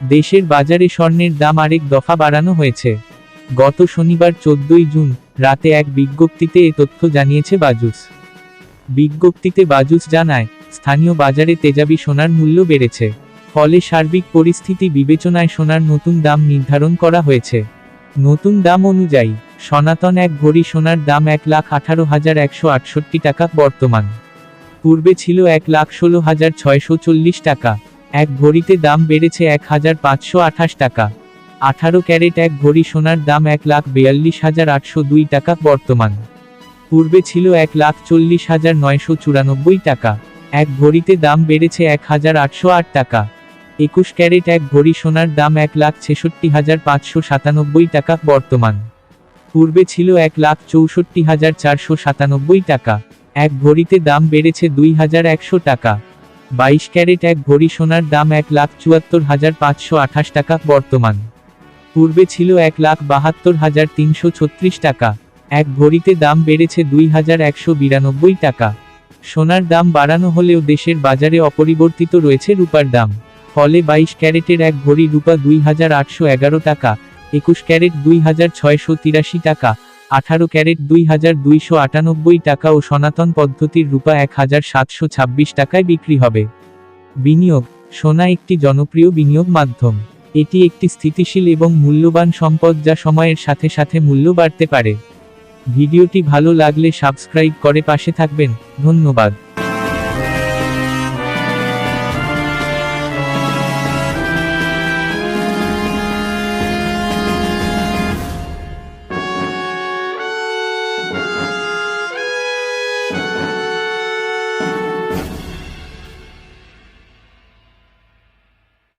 দেশের বাজারে স্বর্ণের দাম আরেক দফা বাড়ানো হয়েছে। গত শনিবার 14 জুন রাতে এক বিজ্ঞপ্তিতে এ তথ্য জানিয়েছে বাজুস। বিজ্ঞপ্তিতে বাজুস জানায়, স্থানীয় বাজারে তেজাবি সোনার মূল্য বেড়েছে। ফলে সার্বিক পরিস্থিতি বিবেচনায় সোনার নতুন দাম নির্ধারণ করা হয়েছে। নতুন দাম অনুযায়ী সনাতন এক ভরি সোনার দাম 1,18,168 টাকা বর্তমান। পূর্বে ছিল 1,16,640 টাকা। এক ভরিতে দাম বেড়েছে 1,528 টাকা। 18 ক্যারেট এক ভরি সোনার দাম 1,42,802 টাকা বর্তমান। পূর্বে ছিল 1,40,994 টাকা। এক ভরিতে দাম বেড়েছে 1,808 টাকা। 21 ক্যারেট এক ভরি সোনার দাম 1,66,597 টাকা বর্তমান। পূর্বে ছিল 1,64,497 টাকা। এক ভরিতে দাম বেড়েছে 2,100 টাকা। 22 ক্যারেট এক ভরি সোনার দাম 1,74,528 টাকা বর্তমান। পূর্বে ছিল 1,72,336 টাকা। এক ভরিতে দাম বেড়েছে 2,192 টাকা। সোনার দাম বাড়ানো হলেও দেশের বাজারে অপরিবর্তিত রয়েছে রূপার দাম। ফলে 22 ক্যারেটের এক ভরি রূপা 2,811 টাকা, 21 ক্যারেট 2,683 টাকা, 18 ক্যারেট 2,298 টাকা ও সনাতন পদ্ধতির রূপা 1,726 টাকায় বিক্রি হবে। বিনিয়োগ: সোনা একটি জনপ্রিয় বিনিয়োগ মাধ্যম। এটি একটি স্থিতিশীল এবং মূল্যবান সম্পদ যা সময়ের সাথে সাথে মূল্য বাড়তে পারে। ভিডিওটি ভালো লাগলে সাবস্ক্রাইব করে পাশে থাকবেন। ধন্যবাদ।